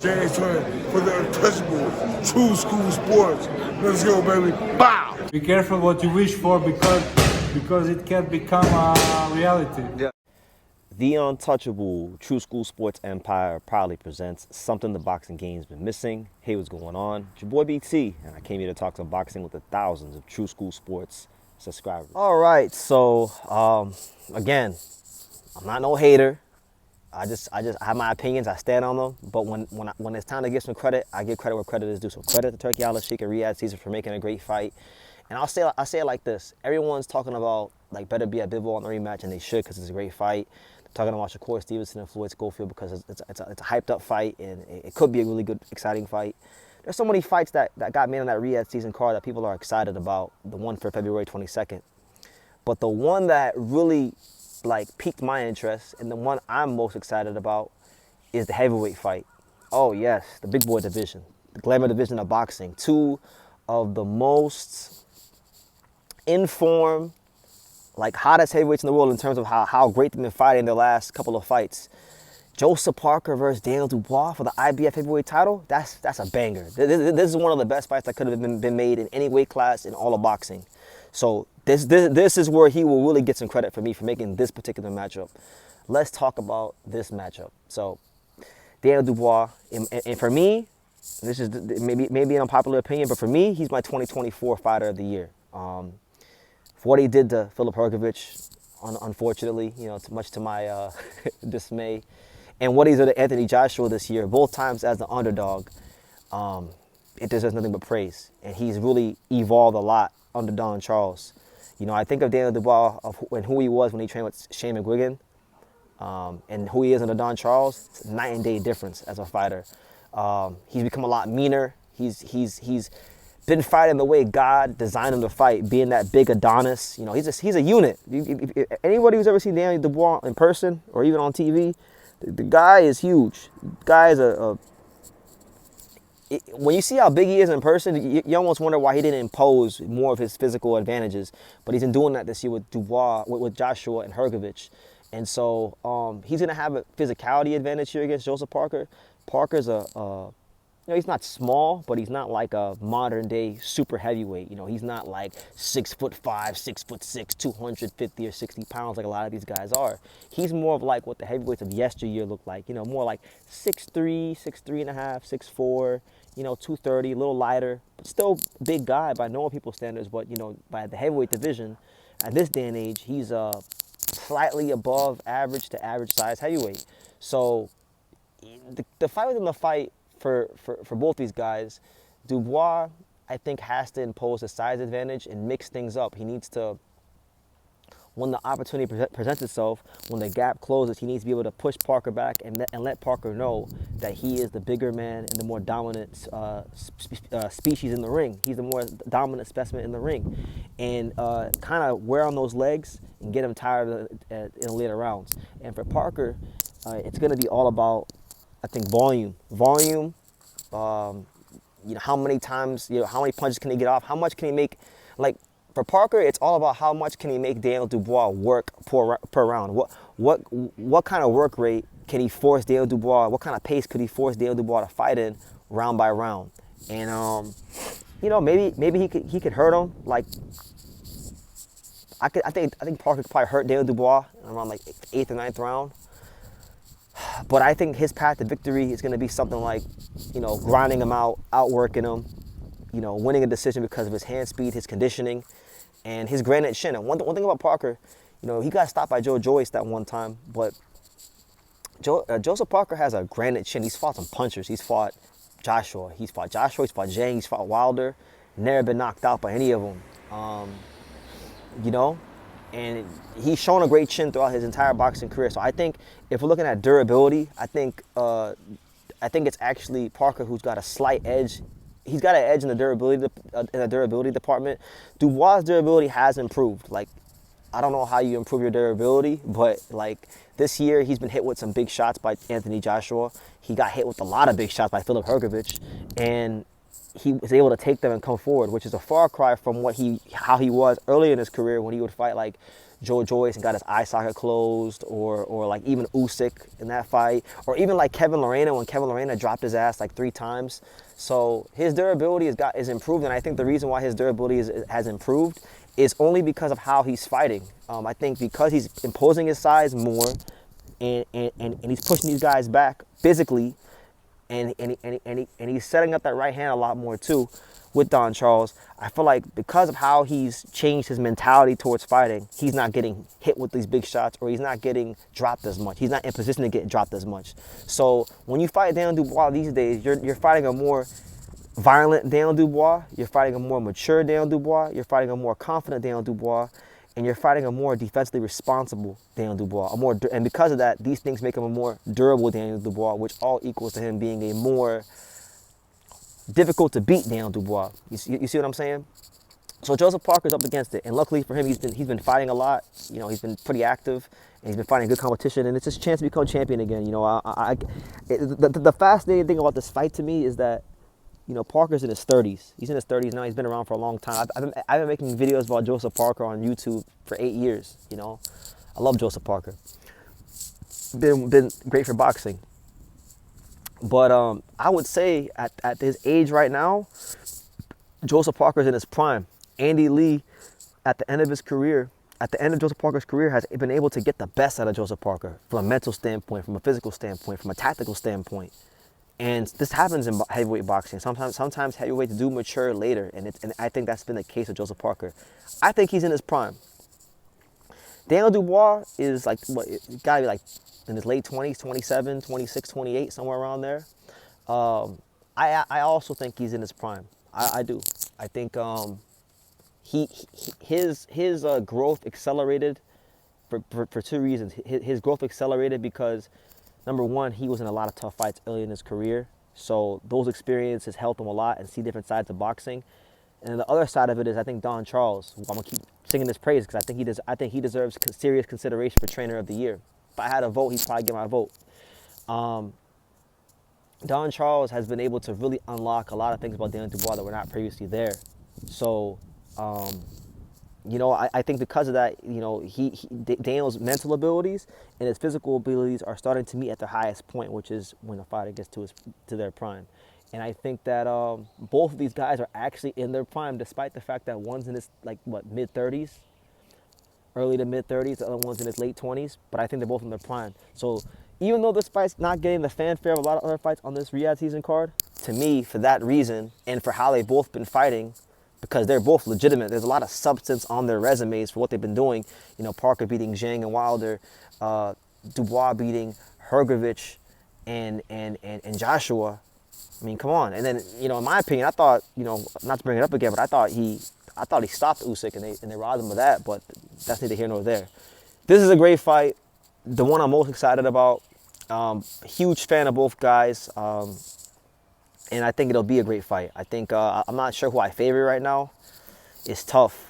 James Twin for the untouchable true school sports. Let's go, baby. Bow! Be careful what you wish for because it can become a reality. Yeah. The untouchable True School Sports Empire proudly presents something the boxing game's been missing. Hey, what's going on? It's your boy BT, and I came here to talk some boxing with the thousands of True School Sports subscribers. All right, so again, I'm not no hater. I have my opinions. I stand on them. But when it's time to give some credit, I give credit where credit is due. So credit to Turkey Al-Sheikh and Riyadh Caesar for making a great fight. And I say it like this: everyone's talking about like better be at Bivol in the rematch, and they should because it's a great fight. They're talking about Shakur Stevenson and Floyd Schofield because it's a hyped up fight and it could be a really good, exciting fight. There's so many fights that got made on that Riyadh season card that people are excited about. The one for February 22nd, but the one that really like piqued my interest and the one I'm most excited about is the heavyweight fight. Oh yes, the big boy division, the glamour division of boxing. Two of the most informed, like hottest heavyweights in the world in terms of how great they've been fighting their last couple of fights. Joseph Parker versus Daniel Dubois for the IBF heavyweight title. That's a banger. This is one of the best fights that could have been made in any weight class in all of boxing. So this is where he will really get some credit for me for making this particular matchup. Let's talk about this matchup. So Daniel Dubois, and for me, this is maybe an unpopular opinion, but for me, he's my 2024 fighter of the year. For what he did to Filip Hrgović, unfortunately, much to my dismay, and what he did to Anthony Joshua this year, both times as the underdog, it deserves nothing but praise. And he's really evolved a lot under Don Charles. I think of Daniel Dubois and who he was when he trained with Shane McGuigan, and who he is under Don Charles. It's a night and day difference as a fighter. He's become a lot meaner. He's been fighting the way God designed him to fight, being that big Adonis. He's a unit. If anybody who's ever seen Daniel Dubois in person or even on TV, the guy is huge. The guy is when you see how big he is in person, you almost wonder why he didn't impose more of his physical advantages. But he's been doing that this year with Dubois, with Joshua and Hrgović. And so he's going to have a physicality advantage here against Joseph Parker. Parker's he's not small, but he's not like a modern day super heavyweight. He's not like 6'5", 6'6", 250 or 60 pounds like a lot of these guys are. He's more of like what the heavyweights of yesteryear looked like. More like 6'3", 6'3.5", 6'4", 230, a little lighter, but still big guy by normal people's standards. But by the heavyweight division, at this day and age, he's slightly above average to average size heavyweight. So the fight within the fight for both these guys, Dubois, I think, has to impose a size advantage and mix things up. He needs to, when the opportunity presents itself, when the gap closes, he needs to be able to push Parker back and let Parker know that he is the bigger man and the more dominant species in the ring. He's the more dominant specimen in the ring. And kind of wear on those legs and get him tired in the later rounds. And for Parker, it's going to be all about, I think, volume. How many times, how many punches can he get off? How much can he make? Like for Parker, it's all about how much can he make Daniel Dubois work per round. What kind of work rate can he force Daniel Dubois? What kind of pace could he force Daniel Dubois to fight in round by round? And maybe he could hurt him. Like I think Parker could probably hurt Daniel Dubois around like 8th or 9th round. But I think his path to victory is going to be something like, grinding him out, outworking him, winning a decision because of his hand speed, his conditioning, and his granite chin. And one thing about Parker, he got stopped by Joe Joyce that one time, but Joseph Parker has a granite chin. He's fought some punchers. He's fought Joshua. He's fought Zhang. He's fought Wilder. Never been knocked out by any of them. And he's shown a great chin throughout his entire boxing career. So I think if we're looking at durability, I think it's actually Parker who's got a slight edge. He's got an edge in the durability department. Dubois' durability has improved. Like, I don't know how you improve your durability, but like this year he's been hit with some big shots by Anthony Joshua. He got hit with a lot of big shots by Filip Hrgović, and he was able to take them and come forward, which is a far cry from how he was earlier in his career when he would fight like Joyce and got his eye socket closed, or like even Usyk in that fight, or even like Kevin Lorena when Kevin Lorena dropped his ass like 3 times. So his durability is improved, and I think the reason why his durability has improved is only because of how he's fighting. I think because he's imposing his size more, and he's pushing these guys back physically, and he's setting up that right hand a lot more too with Don Charles. I feel like because of how he's changed his mentality towards fighting, he's not getting hit with these big shots, or he's not getting dropped as much. He's not in position to get dropped as much. So when you fight Daniel Dubois these days, you're fighting a more violent Daniel Dubois, you're fighting a more mature Daniel Dubois, you're fighting a more confident Daniel Dubois, and you're fighting a more defensively responsible Daniel Dubois. And because of that, these things make him a more durable Daniel Dubois, which all equals to him being a more difficult to beat Daniel Dubois. You see what I'm saying? So Joseph Parker's up against it, and luckily for him, he's been fighting a lot. You know, he's been pretty active, and he's been fighting good competition, and it's his chance to become champion again. You know, the fascinating thing about this fight to me is that, you know, Parker's in his 30s. He's in his 30s now. He's been around for a long time. I've been making videos about Joseph Parker on YouTube for 8 years. You know, I love Joseph Parker. Been great for boxing. But I would say at his age right now, Joseph Parker's in his prime. Andy Lee, at the end of his career, at the end of Joseph Parker's career, has been able to get the best out of Joseph Parker from a mental standpoint, from a physical standpoint, from a tactical standpoint. And this happens in heavyweight boxing. Sometimes heavyweights do mature later, and I think that's been the case with Joseph Parker. I think he's in his prime. Daniel Dubois is like, what, gotta be like in his late 20s, 27, 26, 28, somewhere around there. I also think he's in his prime. I do. I think his growth accelerated for 2 reasons. His growth accelerated because, number one, he was in a lot of tough fights early in his career. So those experiences helped him a lot and see different sides of boxing. And the other side of it is, I think Don Charles, I'm gonna keep singing his praise because I think he deserves serious consideration for Trainer of the Year. If I had a vote, he'd probably get my vote. Don Charles has been able to really unlock a lot of things about Daniel Dubois that were not previously there. So, you know, I think because of that, you know, Daniel's mental abilities and his physical abilities are starting to meet at their highest point, which is when a fighter gets to their prime. And I think that both of these guys are actually in their prime, despite the fact that one's in his, like, what, mid-30s, early to mid-30s, the other one's in his late 20s, but I think they're both in their prime. So even though this fight's not getting the fanfare of a lot of other fights on this Riyadh season card, to me, for that reason, and for how they've both been fighting, because they're both legitimate, there's a lot of substance on their resumes for what they've been doing. You know, Parker beating Zhang and Wilder, Dubois beating Hrgovic and Joshua. I mean, come on. And then, you know, in my opinion, I thought, you know, not to bring it up again, but I thought he stopped Usyk and they robbed him of that, but that's neither here nor there. This is a great fight. The one I'm most excited about. Huge fan of both guys. And I think it'll be a great fight. I think, I'm not sure who I favor right now. It's tough.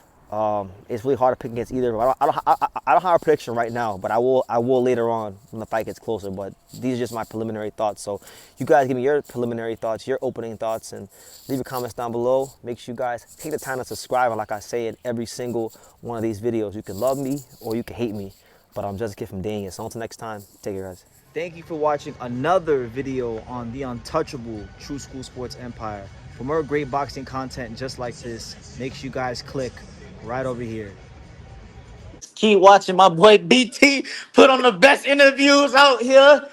It's really hard to pick against either. I don't have a prediction right now, but I will later on when the fight gets closer. But these are just my preliminary thoughts. So you guys give me your preliminary thoughts, your opening thoughts, and leave your comments down below. Make sure you guys take the time to subscribe. And like I say in every single one of these videos, you can love me or you can hate me, but I'm just a kid from Daniel. So until next time, take care, guys. Thank you for watching another video on the untouchable True School Sports Empire. For more great boxing content just like this, make sure you guys click right over here. Keep watching my boy BT put on the best interviews out here.